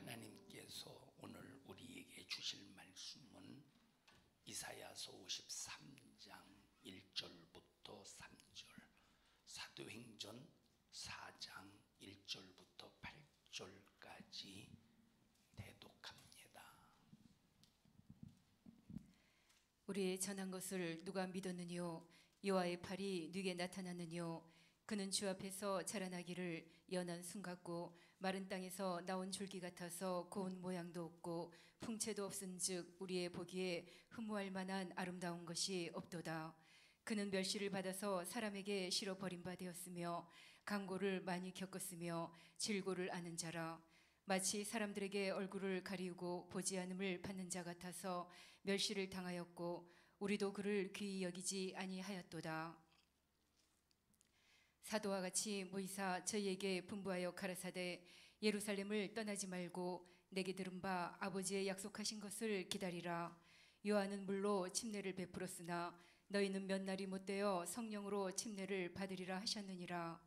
하나님께서 오늘 우리에게 주실 말씀은 이사야서 53장 1절부터 3절, 사도행전 4장 1절부터 8절까지 대독합니다. 우리의 전한 것을 누가 믿었느뇨? 여호와의 팔이 누게 나타났느뇨? 그는 주 앞에서 자라나기를 연한 순 같고 마른 땅에서 나온 줄기 같아서 고운 모양도 없고 풍채도 없은즉 우리의 보기에 흠모할 만한 아름다운 것이 없도다. 그는 멸시를 받아서 사람에게 실어 버림바 되었으며 강고를 많이 겪었으며 질고를 아는 자라. 마치 사람들에게 얼굴을 가리우고 보지 않음을 받는 자 같아서 멸시를 당하였고 우리도 그를 귀히 여기지 아니하였도다. 사도와 같이 모이사 저희에게 분부하여 가라사대 예루살렘을 떠나지 말고 내게 들은 바 아버지의 약속하신 것을 기다리라. 요한은 물로 침례를 베풀었으나 너희는 몇 날이 못되어 성령으로 침례를 받으리라 하셨느니라.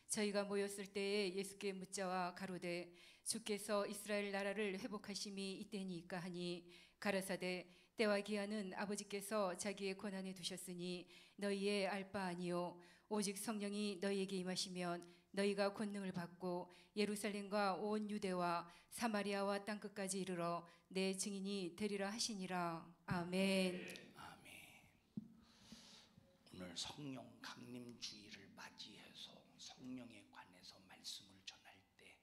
저희가 모였을 때에 예수께 묻자와 가로되 주께서 이스라엘 나라를 회복하심이 이때니까 하니 가라사대 때와 기한은 아버지께서 자기의 권한에 두셨으니 너희의 알 바 아니요 오직 성령이 너희에게 임하시면 너희가 권능을 받고 예루살렘과 온 유대와 사마리아와 땅끝까지 이르러 내 증인이 되리라 하시니라. 아멘. 아멘. 오늘 성령 강림주의를 맞이해서 성령에 관해서 말씀을 전할 때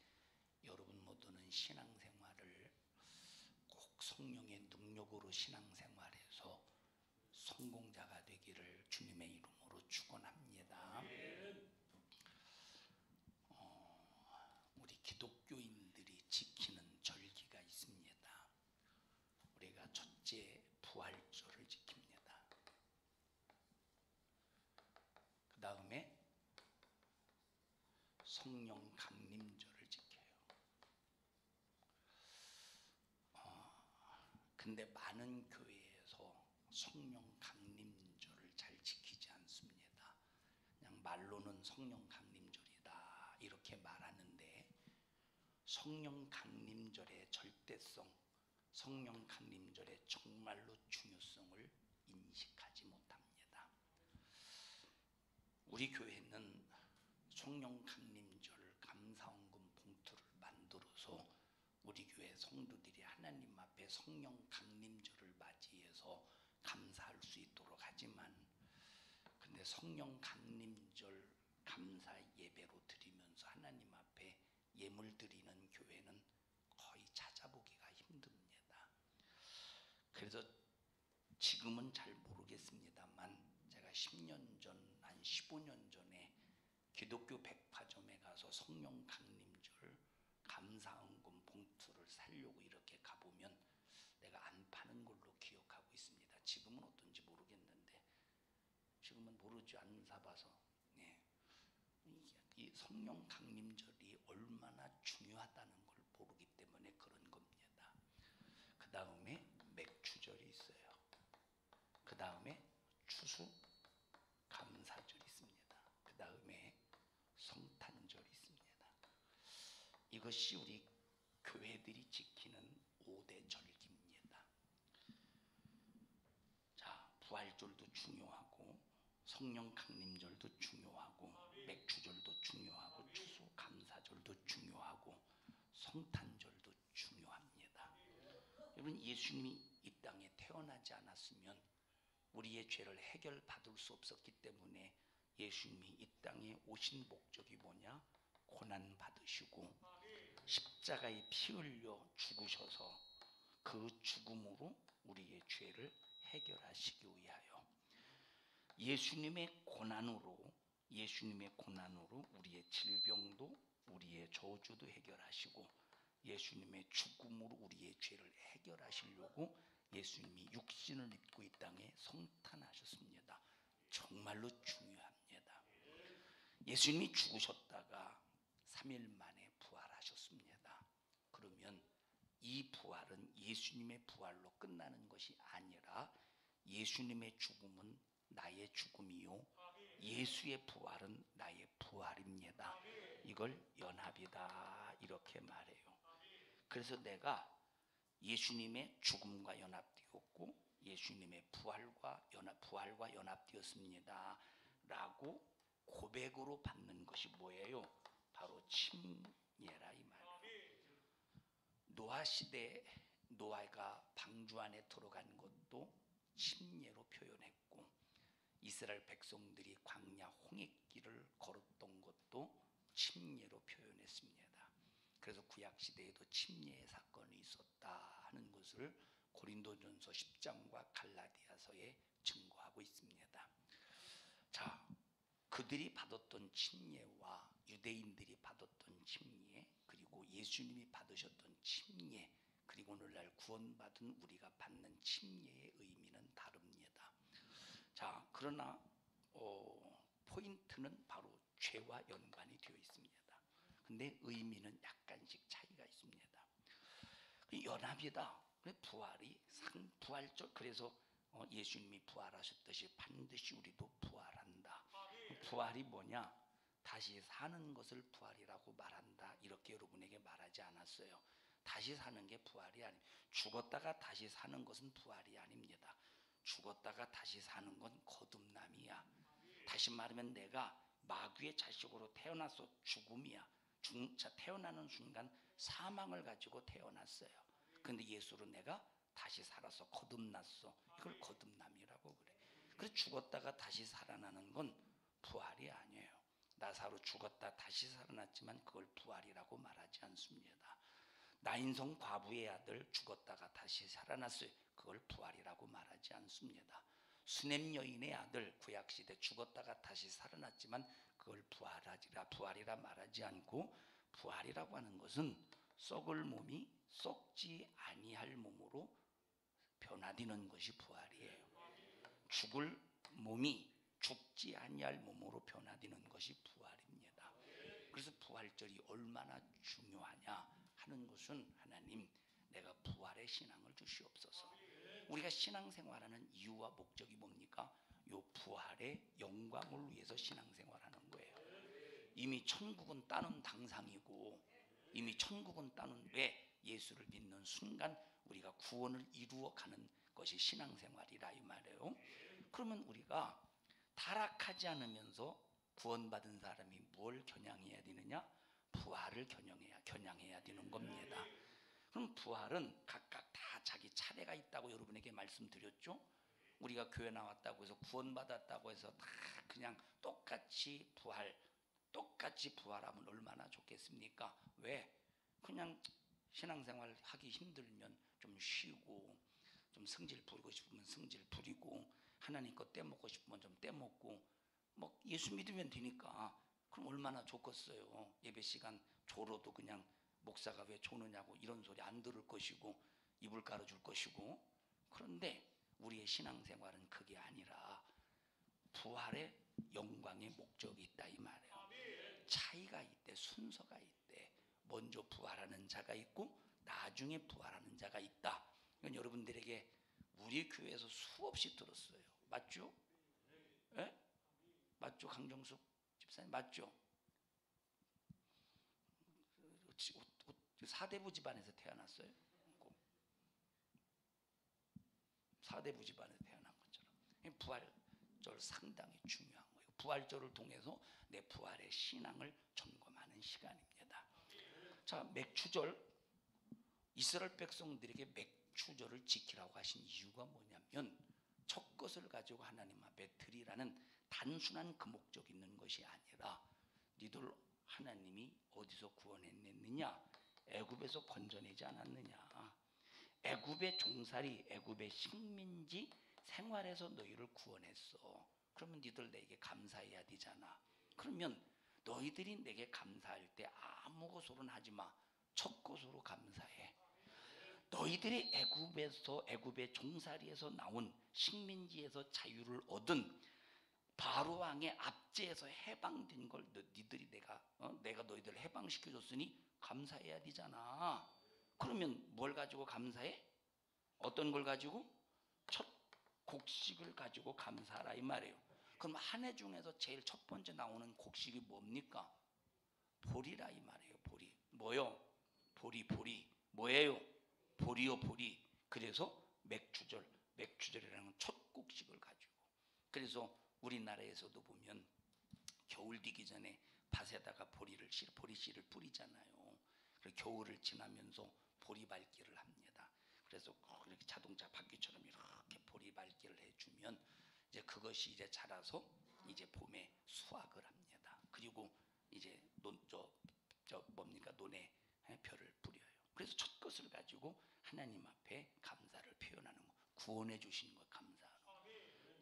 여러분 모두는 신앙생활을 꼭 성령의 능력으로 신앙생활해서 성공자가 되기를 주님의 이름으로 축원합니다. 우리 기독교인들이 지키는 절기가 있습니다. 우리가 첫째 부활절을 지킵니다. 그 다음에 성령 강림절을 지켜요. 근데 많은 교회에서 성령 강림절을 잘 지키지 않습니다. 그냥 말로는 성령 강림절이다 이렇게 말하는데 성령 강림절의 절대성, 성령 강림절의 정말로 중요성을 인식하지 못합니다. 우리 교회는 성령 강림절 감사헌금 봉투를 만들어서 우리 교회 성도들이 하나님 앞에 성령 강림절을 맞이해서 감사할 수 있도록 하지만 근데 성령 강림절 감사 예배로 드리면서 하나님 앞에 예물 드리는 교회는 거의 찾아보기가 힘듭니다. 그래서 지금은 잘 모르겠습니다만 제가 10년 전, 한 15년 전에 기독교 백화점에 가서 성령 강림절 감사헌금 봉투를 사려고 이렇게 가보면 내가 안 파는 걸로 기억하고 있습니다. 지금은 어떤지 모르겠는데 지금은 모르지 안 사봐서 이 성령 강림절이 얼마나 중요하다는 걸 모르기 때문에 그런 겁니다. 그 다음에 맥추절이 있어요. 그 다음에 추수 감사절이 있습니다. 그 다음에 성탄절이 있습니다. 이것이 우리 교회들이 지키는 5대 절기입니다. 자, 부활절도 중요하고 성령 강림절도 중요하고 맥추절도 중요하고 추수 감사절도 중요하고 성탄절도 중요합니다. 여러분, 예수님이 이 땅에 태어나지 않았으면 우리의 죄를 해결받을 수 없었기 때문에 예수님이 이 땅에 오신 목적이 뭐냐? 고난 받으시고 십자가에 피 흘려 죽으셔서 그 죽음으로 우리의 죄를 해결하시기 위하여 예수님의 고난으로 우리의 질병도 우리의 저주도 해결하시고 예수님의 죽음으로 우리의 죄를 해결하시려고 예수님이 육신을 입고 이 땅에 성탄하셨습니다. 정말로 중요합니다. 예수님이 죽으셨다가 3일 만에 부활하셨습니다. 그러면 이 부활은 예수님의 부활로 끝나는 것이 아니라 예수님의 죽음은 나의 죽음이요 예수의 부활은 나의 부활입니다. 이걸 연합이다 이렇게 말해요. 그래서 내가 예수님의 죽음과 연합되었고 예수님의 부활과 연합되었습니다 라고 고백으로 받는 것이 뭐예요? 바로 침례라 이 말이에요. 노아 시대에 노아가 방주 안에 들어간 것도 침례로 표현했고 이스라엘 백성들이 광야 홍해길을 걸었던 것도 침례로 표현했습니다. 그래서 구약 시대에도 침례의 사건이 있었다 하는 것을 고린도전서 10장과 갈라디아서에 증거하고 있습니다. 자, 그들이 받았던 침례와 유대인들이 받았던 침례 그리고 예수님이 받으셨던 침례 그리고 오늘날 구원받은 우리가 받는 침례의 의미는 다릅니다. 자, 그러나 포인트는 바로 죄와 연관이 되어 있습니다. 근데 의미는 약간씩 차이가 있습니다. 연합이다. 부활이 부활절. 그래서 예수님이 부활하셨듯이 반드시 우리도 부활한다. 부활이 뭐냐? 다시 사는 것을 부활이라고 말한다. 이렇게 여러분에게 말하지 않았어요. 다시 사는 게 부활이 아니. 죽었다가 다시 사는 것은 부활이 아닙니다. 죽었다가 다시 사는 건 거듭남이야. 다시 말하면 내가 마귀의 자식으로 태어나서 죽음이야. 태어나는 순간 사망을 가지고 태어났어요. 근데 예수로 내가 다시 살아서 거듭났어. 이걸 거듭남이라고 그래. 그래서 죽었다가 다시 살아나는 건 부활이 아니에요. 나사로 죽었다 다시 살아났지만 그걸 부활이라고 말하지 않습니다. 나인성 과부의 아들 죽었다가 다시 살아났어요. 그걸 부활이라고 말하지 않습니다. 수넴 여인의 아들 구약시대 죽었다가 다시 살아났지만 그걸 부활이라 말하지 않고 부활이라고 하는 것은 썩을 몸이 썩지 아니할 몸으로 변화되는 것이 부활이에요. 죽을 몸이 죽지 아니할 몸으로 변화되는 것이 부활입니다. 그래서 부활절이 얼마나 중요하냐 하는 것은 하나님 내가 부활의 신앙을 주시옵소서. 우리가 신앙생활하는 이유와 목적이 뭡니까? 요 부활의 영광을 위해서 신앙생활하는 거예요. 이미 천국은 따는 당상이고 이미 천국은 따는 왜 예수를 믿는 순간 우리가 구원을 이루어가는 것이 신앙생활이라 이 말이에요. 그러면 우리가 타락하지 않으면서 구원받은 사람이 뭘 겨냥해야 되느냐? 부활을 겨냥해야 되는 겁니다. 그럼 부활은 각각 다 자기 차례가 있다고 여러분에게 말씀드렸죠? 우리가 교회 나왔다고 해서 구원받았다고 해서 다 그냥 똑같이 부활하면 얼마나 좋겠습니까? 왜? 그냥 신앙생활 하기 힘들면 좀 쉬고 좀 성질 부리고 싶으면 성질 부리고 하나님 거 떼먹고 싶으면 좀 떼먹고 뭐 예수 믿으면 되니까 그럼 얼마나 좋겠어요. 예배 시간 졸어도 그냥 목사가 왜 조느냐고 이런 소리 안 들을 것이고 이불 깔아줄 것이고. 그런데 우리의 신앙생활은 그게 아니라 부활의 영광의 목적이 있다 이 말이에요. 차이가 있대. 순서가 있대. 먼저 부활하는 자가 있고 나중에 부활하는 자가 있다. 이건 여러분들에게 우리 교회에서 수없이 들었어요. 맞죠? 예? 맞죠? 강정숙 집사님 맞죠? 사대부 집안에서 태어났어요. 사대부 집안에서 태어난 것처럼 부활절 상당히 중요한 거예요. 부활절을 통해서 내 부활의 신앙을 점검하는 시간입니다. 자, 맥추절 이스라엘 백성들에게 맥추절을 지키라고 하신 이유가 뭐냐면 첫 것을 가지고 하나님 앞에 드리라는 단순한 그 목적이 있는 것이 아니라 니들 하나님이 어디서 구원해냈느냐? 애굽에서 건져내지 않았느냐? 애굽의 종살이 애굽의 식민지 생활에서 너희를 구원했어. 그러면 니들 내게 감사해야 되잖아. 그러면 너희들이 내게 감사할 때 아무 것으로는 하지 마. 첫 것으로 감사해. 너희들이 애굽의 종살이에서 나온 식민지에서 자유를 얻은 바로 왕의 압제에서 해방된 걸 너희들이 내가 너희들을 해방시켜줬으니 감사해야 되잖아. 그러면 뭘 가지고 감사해? 어떤 걸 가지고? 첫 곡식을 가지고 감사하라 이 말이에요. 그럼 한 해 중에서 제일 첫 번째 나오는 곡식이 뭡니까? 보리라 이 말이에요. 보리. 뭐요? 보리. 뭐예요? 보리요 보리. 그래서 맥주절이라는 건 첫 곡식을 가지고. 그래서 우리나라에서도 보면 겨울 되기 전에 밭에다가 보리씨를 뿌리잖아요. 그리고 겨울을 지나면서 보리발길을 합니다. 그래서 이렇게 자동차 바퀴처럼 이렇게 보리발길을 해주면 이제 그것이 이제 자라서 이제 봄에 수확을 합니다. 그리고 이제 논에 별을 뿌려요. 그래서 첫 것을 가지고 하나님 앞에 감사를 표현하는 거, 구원해 주신 거 감사하는 거.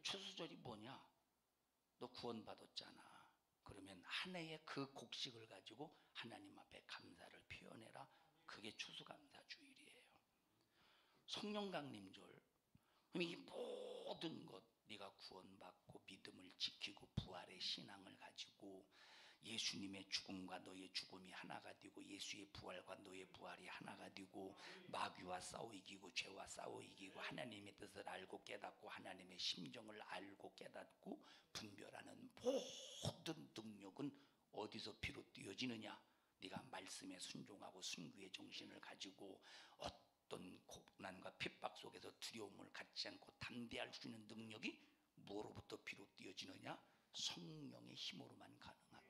추수절이 뭐냐? 너 구원받았잖아. 그러면 한 해의 그 곡식을 가지고 하나님 앞에 감사를 표현해라. 그게 추수감사주일이에요. 성령강림절. 그럼 이 모든 것, 네가 구원받고 믿음을 지키고 부활의 신앙을 가지고 예수님의 죽음과 너의 죽음이 하나가 되고 예수의 부활과 너의 부활이 하나가 되고 마귀와 싸워 이기고 죄와 싸워 이기고 하나님의 뜻을 알고 깨닫고 하나님의 심정을 알고 깨닫고 분별하는 모든 능력은 어디서 비롯되어지느냐? 네가 말씀에 순종하고 순교의 정신을 가지고 어떤 고난과 핍박 속에서 두려움을 갖지 않고 담대할 수 있는 능력이 뭐로부터 비롯되어지느냐? 성령의 힘으로만 가능하다.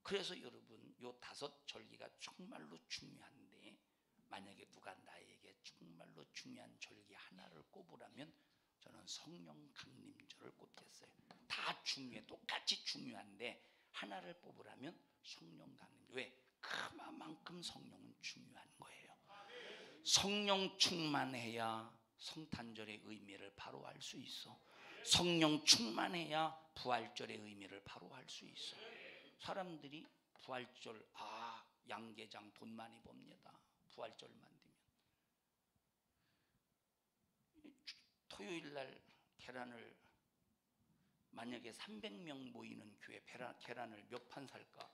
그래서 여러분 요 5절기가 정말로 중요한데 만약에 누가 나에게 정말로 중요한 절기 하나를 꼽으라면 저는 성령 강림절을 꼽겠어요. 다 중요해. 똑같이 중요한데 하나를 뽑으라면 성령 강림절. 왜? 그만큼 성령은 중요한 거예요. 성령 충만해야 성탄절의 의미를 바로 알 수 있어. 성령 충만해야 부활절의 의미를 바로 알 수 있어. 사람들이 부활절 양계장 돈 많이 법니다. 부활절만 되면 토요일날 계란을 만약에 300명 모이는 교회 계란을 몇 판 살까?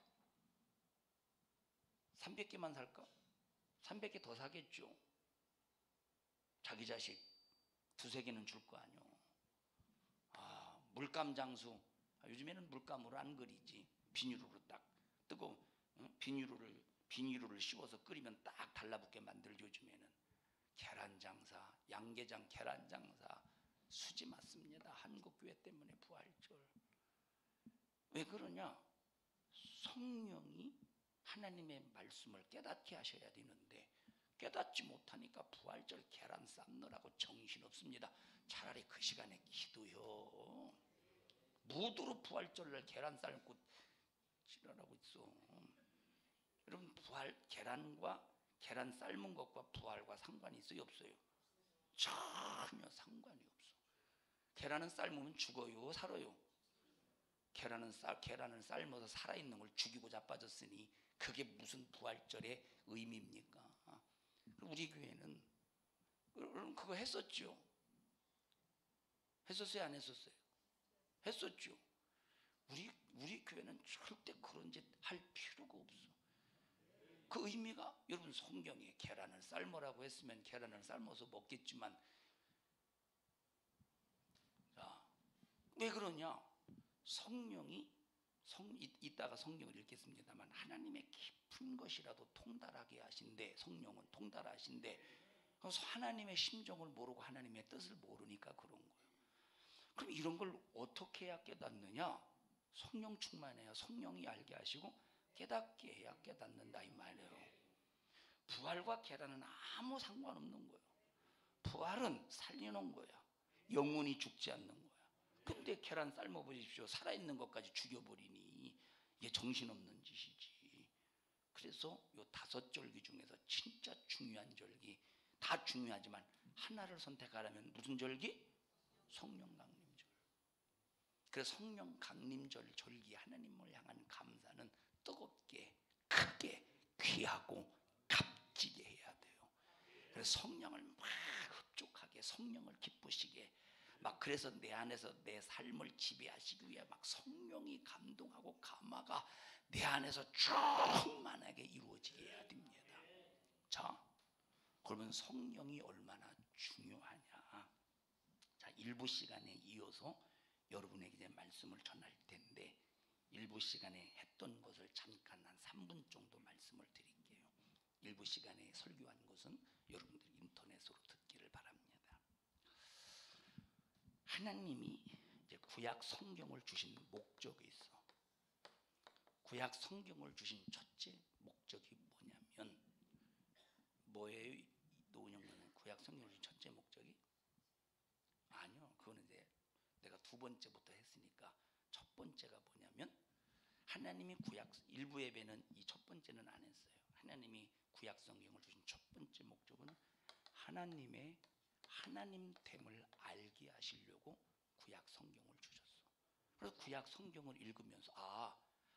300개만 살까? 300개 더 사겠죠. 자기 자식 2-3개는 줄 거 아니요. 물감 장수. 요즘에는 물감으로 안 그리지. 비닐으로 딱 뜨고 비닐을 씌워서 끓이면 딱 달라붙게 만들죠. 요즘에는 계란 장사, 양계장 계란 장사 수지 맞습니다. 한국교회 때문에 부활절. 왜 그러냐? 성령이 하나님의 말씀을 깨닫게 하셔야 되는데 깨닫지 못하니까 부활절 계란 삶느라고 정신없습니다. 차라리 그 시간에 기도요. 무도로 부활절날 계란 삶고 지랄하고 있어. 여러분 계란과 계란 삶은 것과 부활과 상관이 있어요? 없어요? 전혀 상관이 없어. 계란은 삶으면 죽어요? 살아요? 계란을 삶아서 살아있는 걸 죽이고 자빠졌으니 그게 무슨 부활절의 의미입니까? 우리 교회는 그거 했었죠. 했었어요? 안 했었어요? 했었죠. 우리 교회는 절대 그런 짓 할 필요가 없어. 그 의미가 여러분 성경에 계란을 삶으라고 했으면 계란을 삶아서 먹겠지만 왜 그러냐? 성령이 이따가 성경을 읽겠습니다만 하나님의 깊은 것이라도 통달하게 하신대. 성령은 통달하신대. 그래서 하나님의 심정을 모르고 하나님의 뜻을 모르니까 그런 거예요. 그럼 이런 걸 어떻게 해야 깨닫느냐? 성령 충만해야 성령이 알게 하시고 깨닫게 해야 깨닫는다 이 말이에요. 부활과 계란은 아무 상관없는 거예요. 부활은 살리는 거야. 영혼이 죽지 않는 거야. 근데 계란 삶아 보십시오. 살아있는 것까지 죽여버리니 이게 정신없는 짓이지. 그래서 요 5절기 중에서 진짜 중요한 절기, 다 중요하지만 하나를 선택하라면 무슨 절기? 성령 강림절. 그래서 성령 강림절 절기 하나님을 향한 감사는 뜨겁게 크게 귀하고 값지게 해야 돼요. 그래서 성령을 막 흡족하게 성령을 기쁘시게 막 그래서 내 안에서 내 삶을 지배하시기 위해 막 성령이 감동하고 감화가 내 안에서 충만하게 이루어지게 해야 됩니다. 자, 그러면 성령이 얼마나 중요하냐? 자, 일부 시간에 이어서 여러분에게 이제 말씀을 전할 텐데 일부 시간에 했던 것을 잠깐 한 3분 정도 말씀을 드릴게요. 일부 시간에 설교한 것은 여러분들이 인터넷으로 듣기를 바랍니다. 하나님이 이제 구약 성경을 주신 목적이 있어. 구약 성경을 주신 첫째 목적이 뭐냐면 뭐예요? 노은영님은 구약 성경을 주신 첫째 목적이? 아니요, 그거는 이제 내가 두 번째부터 했으니까 첫 번째가 뭐냐면 하나님이 구약 일부 예배는 이 첫 번째는 안 했어요. 하나님이 구약 성경을 주신 첫 번째 목적은 하나님의 하나님됨을 알게 하시려고 구약 성경을 주셨어. 그래서 구약 성경을 읽으면서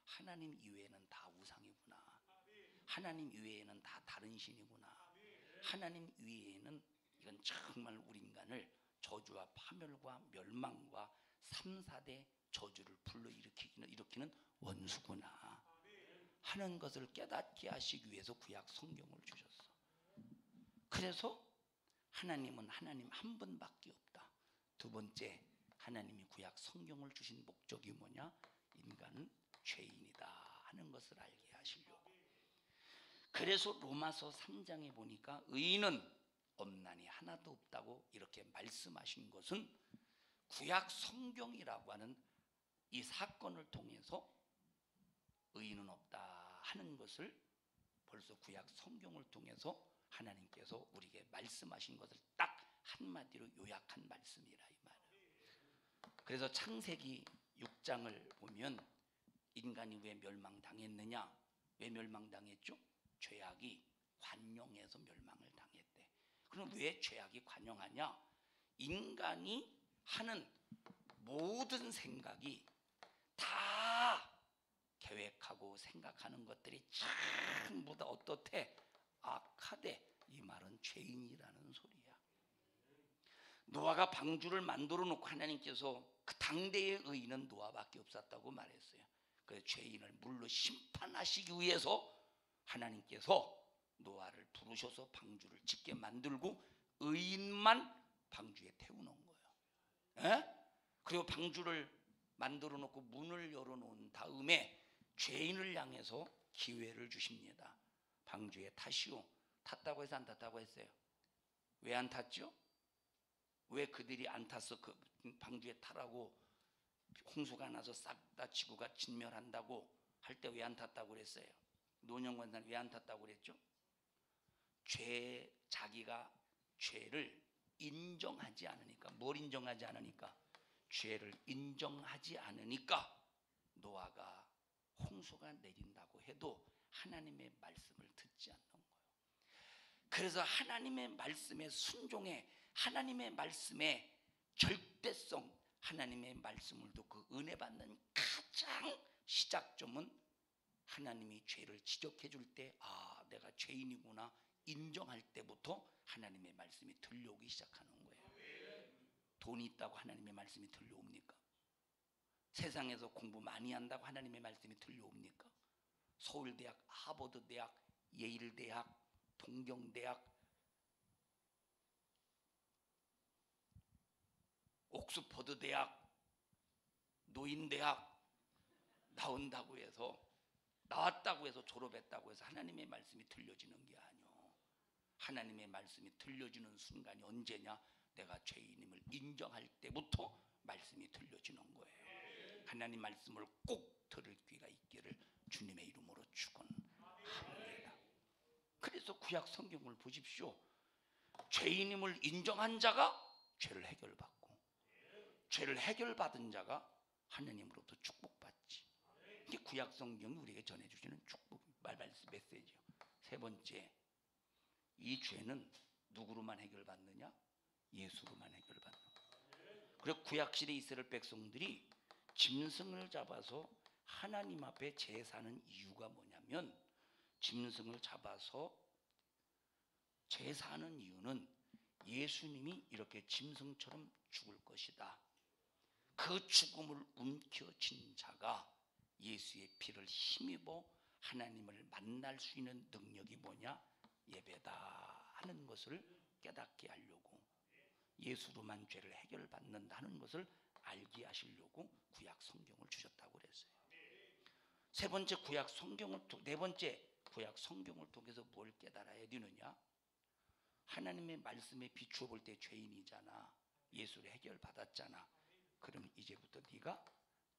하나님 이외에는 다 우상이구나. 하나님 이외에는 다 다른 신이구나. 하나님 이외에는 이건 정말 우리 인간을 저주와 파멸과 멸망과 3, 4대 저주를 일으키는 원수구나 하는 것을 깨닫게 하시기 위해서 구약 성경을 주셨어. 그래서 하나님은 하나님 한 분밖에 없다. 두 번째, 하나님이 구약 성경을 주신 목적이 뭐냐? 인간은 죄인이다 하는 것을 알게 하시려고. 그래서 로마서 3장에 보니까 의인은 없나니 하나도 없다고 이렇게 말씀하신 것은 구약 성경이라고 하는 이 사건을 통해서 의인은 없다 하는 것을 벌써 구약 성경을 통해서 하나님께서 우리에게 말씀하신 것을 딱 한마디로 요약한 말씀이라 이 말이에요. 그래서 창세기 6장을 보면 인간이 왜 멸망당했느냐? 왜 멸망당했죠? 죄악이 관용해서 멸망을 당했대. 그럼 왜 죄악이 관용하냐? 인간이 하는 모든 생각이 다 계획하고 생각하는 것들이 전부 다 어떻대? 악하대. 이 말은 죄인이라는 소리야. 노아가 방주를 만들어 놓고 하나님께서 그 당대의 의인은 노아밖에 없었다고 말했어요. 그래서 죄인을 물로 심판하시기 위해서 하나님께서 노아를 부르셔서 방주를 짓게 만들고 의인만 방주에 태워놓은 거예요. 그리고 방주를 만들어 놓고 문을 열어놓은 다음에 죄인을 향해서 기회를 주십니다. 방주에 타시오. 탔다고 해서 안 탔다고 했어요. 왜 안 탔죠? 왜 그들이 안 탔어? 그 방주에 타라고 홍수가 나서 싹 다 지구가 진멸한다고 할 때 왜 안 탔다고 그랬어요? 노년권사는 왜 안 탔다고 그랬죠? 자기가 죄를 인정하지 않으니까. 뭘 인정하지 않으니까? 죄를 인정하지 않으니까 노아가 홍수가 내린다고 해도 하나님의 말씀을 듣지 않는 거예요. 그래서 하나님의 말씀에 순종해 하나님의 말씀의 절대성, 하나님의 말씀을 듣고 은혜 받는 가장 시작점은 하나님이 죄를 지적해 줄 때 내가 죄인이구나 인정할 때부터 하나님의 말씀이 들려오기 시작하는 거예요. 돈이 있다고 하나님의 말씀이 들려옵니까? 세상에서 공부 많이 한다고 하나님의 말씀이 들려옵니까? 서울대학, 하버드대학, 예일대학, 동경대학, 옥스퍼드대학, 노인대학 나온다고 해서 나왔다고 해서 졸업했다고 해서 하나님의 말씀이 들려지는 게 아니요. 하나님의 말씀이 들려지는 순간이 언제냐? 내가 죄인임을 인정할 때부터 말씀이 들려지는 거예요. 하나님 말씀을 꼭 들을 귀가 있기를 주님의 이름으로 축원합니다. 그래서 구약 성경을 보십시오. 죄인임을 인정한 자가 죄를 해결받고 죄를 해결받은 자가 하나님으로부터 축복받지. 이게 구약 성경이 우리에게 전해주시는 축복 메시지요. 세 번째, 이 죄는 누구로만 해결받느냐? 예수로만 해결받는 거예요. 그리고 구약시대 이스라엘 백성들이 짐승을 잡아서 하나님 앞에 제사하는 이유가 뭐냐면, 짐승을 잡아서 제사하는 이유는 예수님이 이렇게 짐승처럼 죽을 것이다. 그 죽음을 움켜쥔 자가 예수의 피를 힘입어 하나님을 만날 수 있는 능력이 뭐냐? 예배다 하는 것을 깨닫게 하려고, 예수로만 죄를 해결받는다는 것을 알게 하시려고 구약 성경을 주셨다고 그랬어요. 세 번째 구약 성경을 네 번째 구약 성경을 통해서 뭘 깨달아야 되느냐? 하나님의 말씀에 비추어 볼 때 죄인이잖아. 예수를 해결받았잖아. 그럼 이제부터 네가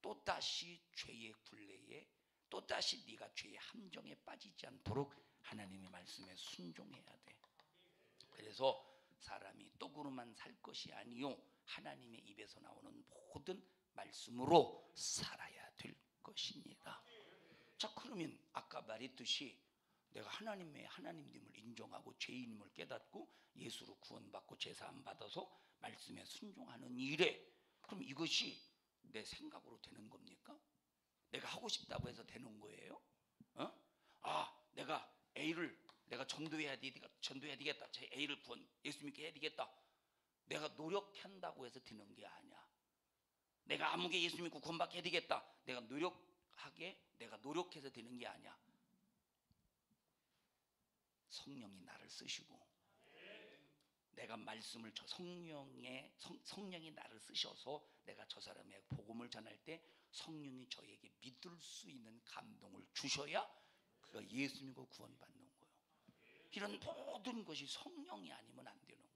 또다시 죄의 굴레에, 또다시 네가 죄의 함정에 빠지지 않도록 하나님의 말씀에 순종해야 돼. 그래서 사람이 떡으로만 살 것이 아니요 하나님의 입에서 나오는 모든 말씀으로 살아야 될 것입니다. 자, 그러면 아까 말했듯이 내가 하나님의 하나님됨을 인정하고 죄인임을 깨닫고 예수로 구원받고 제사함 받아서 말씀에 순종하는 일에, 그럼 이것이 내 생각으로 되는 겁니까? 내가 하고 싶다고 해서 되는 거예요? 내가 A를 내가 전도해야 되겠다. 제 A를 예수 믿게 해야 되겠다. 내가 노력한다고 해서 되는 게 아니야. 내가 아무개 예수 믿고 구원받게 해야 되겠다. 내가 노력해서 되는 게 아니야. 성령이 나를 쓰시고, 내가 말씀을 성령이 나를 쓰셔서 내가 저 사람에게 복음을 전할 때 성령이 저에게 믿을 수 있는 감동을 주셔야 그가 예수 믿고 구원받는 거예요. 이런 모든 것이 성령이 아니면 안 되는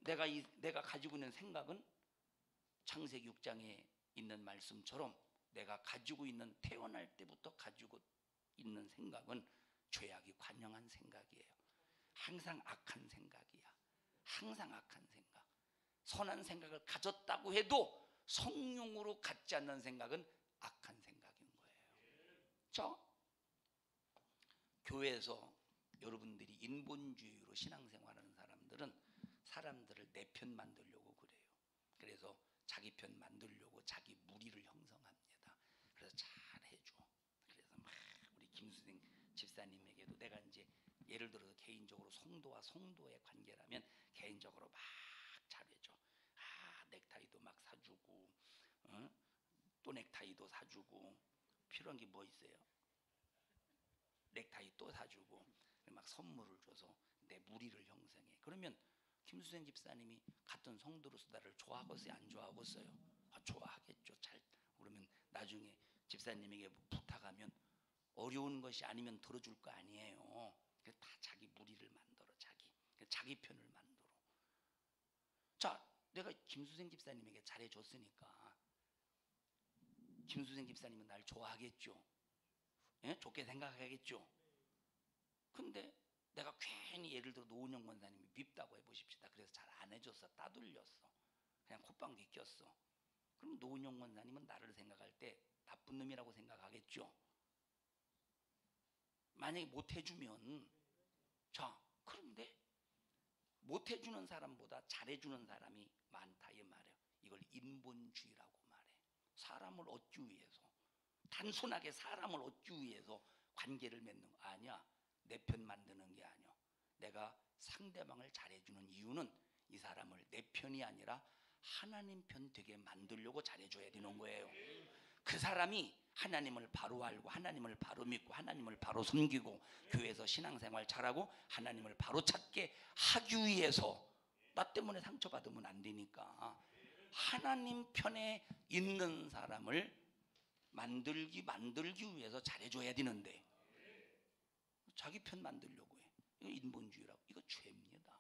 거예요. 내가 가지고 있는 생각은 창세기 6장에 있는 말씀처럼 내가 가지고 있는, 태어날 때부터 가지고 있는 생각은 죄악이 관영한 생각이에요. 항상 악한 생각이야. 항상 악한 생각. 선한 생각을 가졌다고 해도 성령으로 갖지 않는 생각은 악한 생각인 거예요. 자, 교회에서 여러분들이 인본주의로 신앙생활하는 사람들은 사람들을 내 편 만들려고 그래요. 그래서 자기 편 만들려고 자기 무리를 형성합니다. 그래서 잘 해줘. 그래서 막 우리 김수생 집사님에게도 내가 이제 예를 들어서 개인적으로 성도와 성도의 관계라면 개인적으로 막 잘해줘. 넥타이도 막 사주고, 또 넥타이도 사주고, 필요한 게 뭐 있어요? 넥타이 또 사주고, 막 선물을 줘서 내 무리를 형성해. 그러면 김수생 집사님이 같은 성도로서 나를 좋아하겠어요? 안 좋아하겠어요? 좋아하겠죠. 그러면 나중에 집사님에게 부탁하면 어려운 것이 아니면 들어줄 거 아니에요. 다 자기 무리를 만들어. 자기 편을 만들어. 자, 내가 김수생 집사님에게 잘해줬으니까 김수생 집사님은 날 좋아하겠죠. 예? 좋게 생각하겠죠. 근데 내가 괜히 예를 들어 노은영 권사님이 밉다고 해보십시다. 그래서 잘 안 해줬어. 따돌렸어. 그냥 콧방귀 꼈어. 그럼 노은영 권사님은 나를 생각할 때 나쁜 놈이라고 생각하겠죠. 만약에 못해주면, 자, 그런데 못해주는 사람보다 잘해주는 사람이 많다 이 말이에요. 이걸 인본주의라고 말해. 사람을 얻기 위해서, 단순하게 사람을 얻기 위해서 관계를 맺는 거 아니야. 내 편 만드는 게 아니야. 내가 상대방을 잘해주는 이유는 이 사람을 내 편이 아니라 하나님 편 되게 만들려고 잘해줘야 되는 거예요. 그 사람이 하나님을 바로 알고 하나님을 바로 믿고 하나님을 바로 섬기고 교회에서 신앙생활 잘하고 하나님을 바로 찾게 하기 위해서, 나 때문에 상처받으면 안 되니까 하나님 편에 있는 사람을 만들기 위해서 잘해줘야 되는데 자기 편 만들려고 해. 이거 인본주의라고. 이거 죄입니다.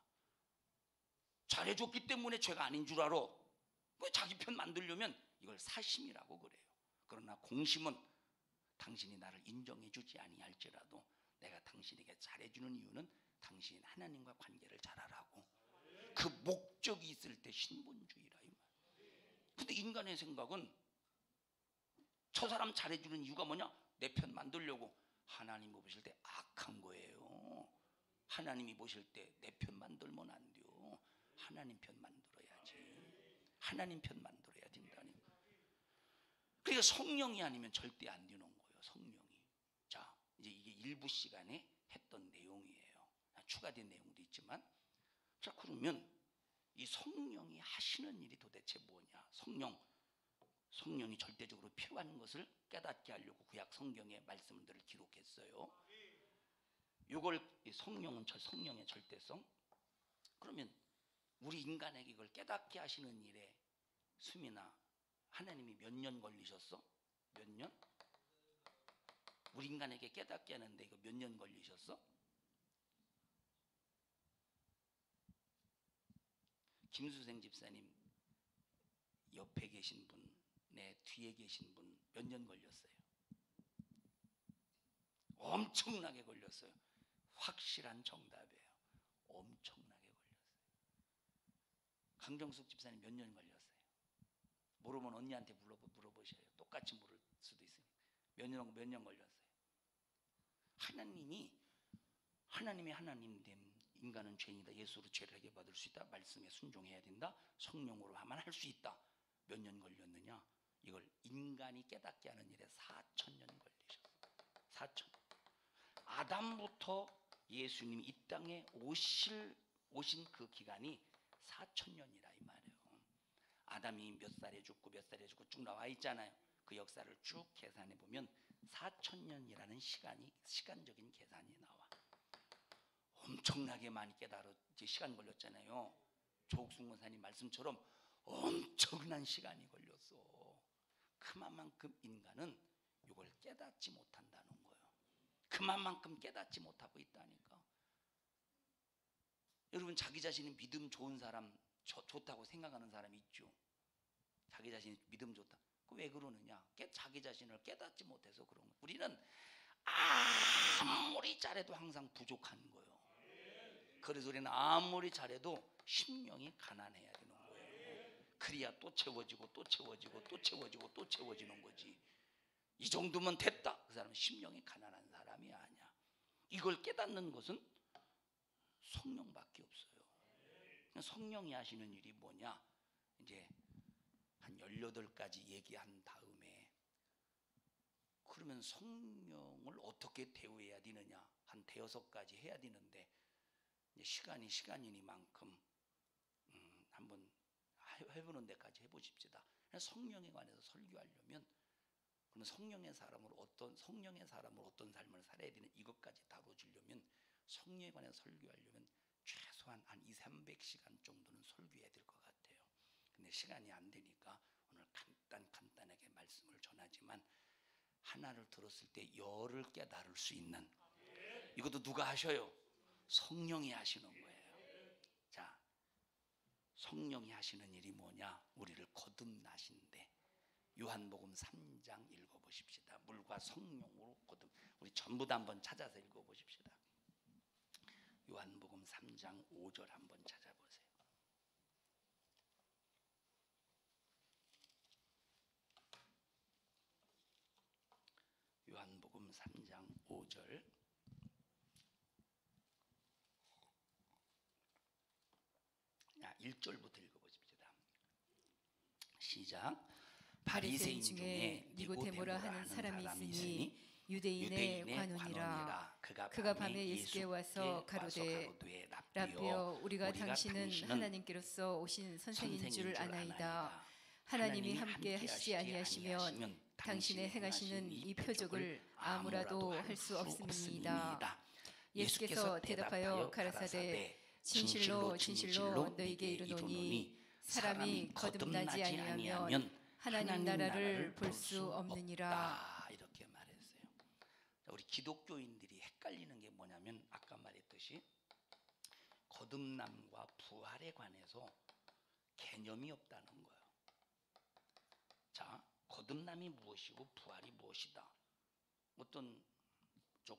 잘해줬기 때문에 죄가 아닌 줄 알아. 자기 편 만들려면 이걸 사심이라고 그래요. 그러나 공심은 당신이 나를 인정해주지 아니할지라도 내가 당신에게 잘해주는 이유는 당신이 하나님과 관계를 잘하라고. 그 목적이 있을 때 신본주의라 이 말. 근데 인간의 생각은 저 사람 잘해주는 이유가 뭐냐? 내 편 만들려고. 하나님이 보실 때 악한 거예요. 하나님이 보실 때 내 편 만들면 안 돼요. 하나님 편 만들어야지. 하나님 편 만들어야 된다니. 그러니까 성령이 아니면 절대 안 되는 거예요. 성령이. 자, 이제 이게 일부 시간에 했던 내용이에요. 추가된 내용도 있지만, 자, 그러면 이 성령이 하시는 일이 도대체 뭐냐? 성령이 절대적으로 필요한 것을 깨닫게 하려고 구약 성경의 말씀들을 기록했어요. 이걸 성령의 절대성. 그러면 우리 인간에게 이걸 깨닫게 하시는 일에 수민아, 하나님이 몇 년 걸리셨어? 몇 년? 우리 인간에게 깨닫게 하는데 이거 몇 년 걸리셨어? 김수생 집사님 옆에 계신 분, 내 뒤에 계신 분 몇 년 걸렸어요? 엄청나게 걸렸어요. 확실한 정답이에요. 엄청나게 걸렸어요. 강정숙 집사님 몇 년 걸렸어요? 모르면 언니한테 물어보셔요. 똑같이 모를 수도 있으니까. 몇 년 걸렸어요? 하나님이 하나님 됨, 인간은 죄인이다, 예수로 죄를 해결 받을 수 있다, 말씀에 순종해야 된다, 성령으로 하면 할 수 있다. 몇 년 걸렸느냐? 이걸 인간이 깨닫게 하는 일에 4,000년 걸리셨어요. 4,000년. 아담부터 예수님이 이 땅에 오신 그 기간이 4,000년이라 이 말이에요. 아담이 몇 살에 죽고 몇 살에 죽고 쭉 나와 있잖아요. 그 역사를 쭉 계산해 보면 4,000년이라는 시간적인 계산이 나와. 엄청나게 많이 깨달아 시간 걸렸잖아요. 조옥순 권사님 말씀처럼 엄청난 시간이 걸렸어. 그만큼 인간은 이걸 깨닫지 못한다는 거예요. 그만큼 깨닫지 못하고 있다니까. 여러분, 자기 자신이 믿음 좋은 사람, 좋다고 생각하는 사람이 있죠. 자기 자신이 믿음 좋다. 왜 그러느냐? 자기 자신을 깨닫지 못해서 그런 거예요. 우리는 아무리 잘해도 항상 부족한 거예요. 그래서 우리는 아무리 잘해도 심령이 가난해야 되는 거예요. 그래야 또 채워지고 또 채워지고 또 채워지고 또 채워지는 거지. 이 정도면 됐다. 그 사람은 심령이 가난한 사람이 아니야. 이걸 깨닫는 것은 성령밖에 없어요. 성령이 하시는 일이 뭐냐? 이제 한 18가지 얘기한 다음에, 그러면 성령을 어떻게 대우해야 되느냐? 한 5가지 해야 되는데, 이제 시간이니만큼 한번 해보는 데까지 해보십시다. 성령에 관해서 설교하려면, 그러면 성령의 사람으로 어떤 삶을 살아야 되는 이것까지 다뤄주려면, 성령에 관해서 설교하려면 최소한 한 200~300시간 정도는 설교해야 될 것 같아요. 근데 시간이 안 되니까 오늘 간단하게 말씀을 전하지만, 하나를 들었을 때 열을 깨달을 수 있는, 이것도 누가 하셔요? 성령이 하시는 거예요. 자, 성령이 하시는 일이 뭐냐? 우리를 거듭나신대. 요한복음 3장 읽어보십시다. 물과 성령으로 우리 전부 다 한번 찾아서 읽어보십시다. 요한복음 3장 5절 한번 찾아보세요. 요한복음 3장 5절. 자, 1절부터 읽어보십시다. 시작. 바리새인 중에 니고데모라 하는 사람이 있으니 유대인의 관원이라. 그가 밤에 예수께 와서 가로되, 라비여, 우리가 당신은 하나님께로서 오신 선생인 줄 아나이다. 하나님이 함께 하시지 아니하시면 당신의 행하시는 이 표적을 아무라도 할 수 없음이니이다. 예수께서 대답하여 가라사대, 진실로 진실로 너희에게 이르노니 사람이 거듭나지 아니하면 하나님 나라를 볼 수 없느니라. 이렇게 말했어요. 우리 기독교인들이 헷갈리는 게 뭐냐면, 아까 말했듯이 거듭남과 부활에 관해서 개념이 없다는 거예요. 자, 거듭남이 무엇이고 부활이 무엇이다. 어떤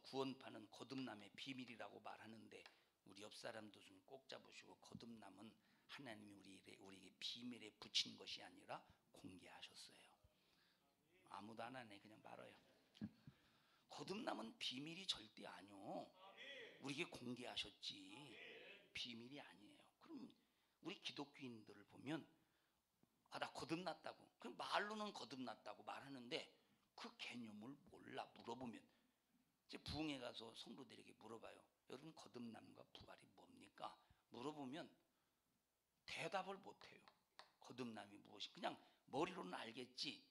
구원파는 거듭남의 비밀이라고 말하는데, 우리 옆 사람도 좀 꼭 잡으시고, 거듭남은 하나님이 우리에게 비밀에 붙인 것이 아니라 공개하셨어요. 아무도 안 하네. 그냥 말아요. 거듭남은 비밀이 절대 아니요. 우리에게 공개하셨지 비밀이 아니에요. 그럼 우리 기독교인들을 보면, 나 거듭났다고, 그 말로는 거듭났다고 말하는데 그 개념을 몰라. 물어보면, 이제 부흥회 가서 성도들에게 물어봐요. 여러분, 거듭남과 부활이 뭡니까? 물어보면 대답을 못해요. 거듭남이 무엇이? 그냥 머리로는 알겠지.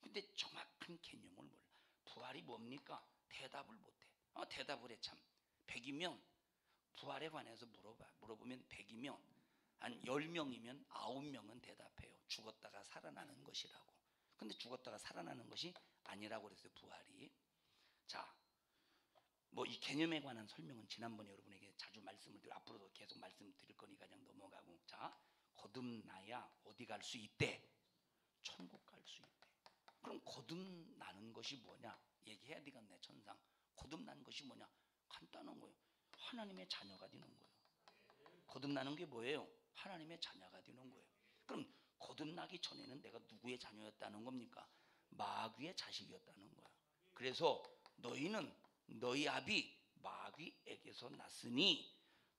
근데 정확한 개념을 몰라. 부활이 뭡니까? 대답을 못해. 대답을 해 참. 100이면 부활에 관해서 물어보면 100이면 한 10명이면 9명은 대답해요. 죽었다가 살아나는 것이라고. 근데 죽었다가 살아나는 것이 아니라고 그랬어요. 부활이. 자, 뭐 이 개념에 관한 설명은 지난번에 여러분에게 자주 말씀을 드리고 앞으로도 계속 말씀드릴 거니까 그냥 넘어가고. 자, 거듭나야 어디 갈 수 있대? 천국 갈 수 있대. 그럼 거듭나는 것이 뭐냐? 얘기해야 되겠네. 천상 거듭나는 것이 뭐냐? 간단한 거예요. 하나님의 자녀가 되는 거예요. 거듭나는 게 뭐예요? 하나님의 자녀가 되는 거예요. 그럼 거듭나기 전에는 내가 누구의 자녀였다는 겁니까? 마귀의 자식이었다는 거야. 그래서 너희는 너희 아비 마귀에게서 났으니,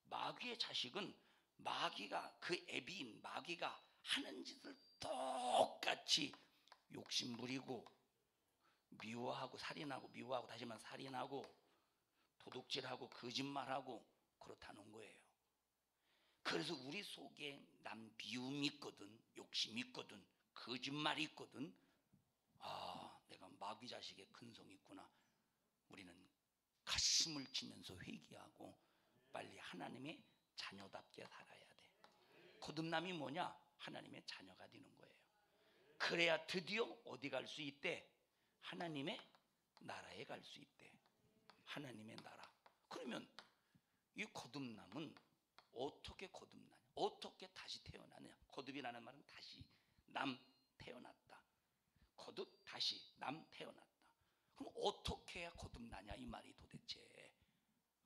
마귀의 자식은 마귀가, 그 애비인 마귀가 하는 짓을 똑같이 욕심 부리고 미워하고 살인하고, 미워하고 다시 말해 살인하고 도둑질하고 거짓말하고 그렇다는 거예요. 그래서 우리 속에 난 미움이 있거든, 욕심이 있거든, 거짓말이 있거든. 아, 내가 마귀 자식의 근성이 있구나. 우리는 가슴을 치면서 회개하고 빨리 하나님의 자녀답게 살아야 돼. 거듭남이 뭐냐? 하나님의 자녀가 되는 거예요. 그래야 드디어 어디 갈 수 있대? 하나님의 나라에 갈 수 있대. 하나님의 나라. 그러면 이 거듭남은 어떻게 거듭나냐? 어떻게 다시 태어나냐? 거듭이라는 말은 다시, 남 태어났다. 거듭, 다시, 남 태어났다. 그럼 어떻게 해야 거듭나냐 이 말이 도대체.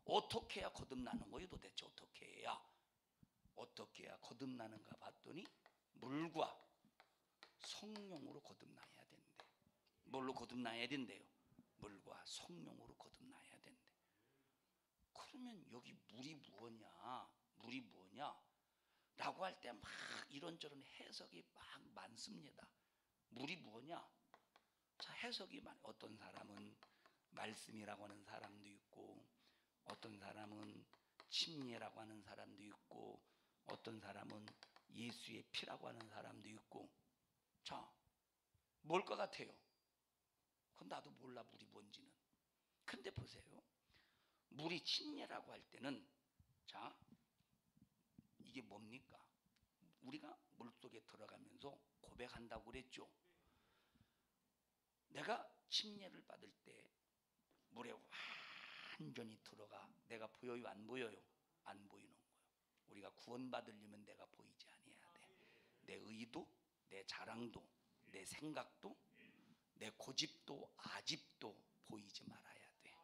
어떻게 해야 거듭나는 거예요 도대체? 어떻게 해야? 어떻게 해야 거듭나는가 봤더니 물과 성령으로 거듭나야 된대. 뭘로 거듭나야 된대요? 물과 성령으로 거듭나야 된대. 그러면 여기 물이 뭐냐? 물이 뭐냐? 라고 할 때 막 이런저런 해석이 막 많습니다. 물이 뭐냐? 자, 해석이 많아요. 어떤 사람은 말씀이라고 하는 사람도 있고, 어떤 사람은 침례라고 하는 사람도 있고, 어떤 사람은 예수의 피라고 하는 사람도 있고. 자, 뭘 것 같아요? 그건 나도 몰라, 물이 뭔지는. 근데 보세요, 물이 침례라고 할 때는, 자, 이게 뭡니까? 우리가 물속에 들어가면서 고백한다고 그랬죠. 내가 침례를 받을 때 물에 완전히 들어가 내가 보여요, 안 보여요? 안 보이는 거예요. 우리가 구원받으려면 내가 보이지 아니해야 돼. 내 의도, 내 자랑도, 내 생각도, 내 고집도 아집도 보이지 말아야 돼.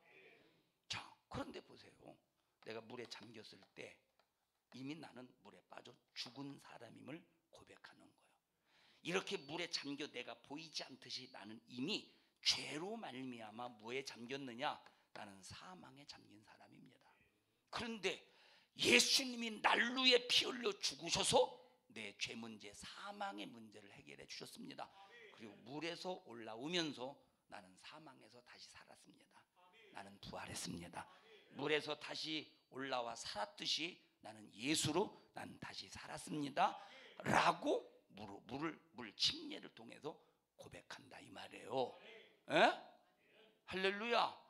자, 그런데 보세요, 내가 물에 잠겼을 때 이미 나는 물에 빠져 죽은 사람임을 고백하는 거예요. 이렇게 물에 잠겨 내가 보이지 않듯이 나는 이미 죄로 말미암아 뭐에 잠겼느냐? 나는 사망에 잠긴 사람입니다. 그런데 예수님이 날 위해 피 흘려 죽으셔서 내 죄 문제, 사망의 문제를 해결해 주셨습니다. 그리고 물에서 올라오면서 나는 사망에서 다시 살았습니다. 나는 부활했습니다. 물에서 다시 올라와 살았듯이 나는 예수로 난 다시 살았습니다. 라고 물 침례를 통해서 고백한다 이 말이에요. 에? 할렐루야.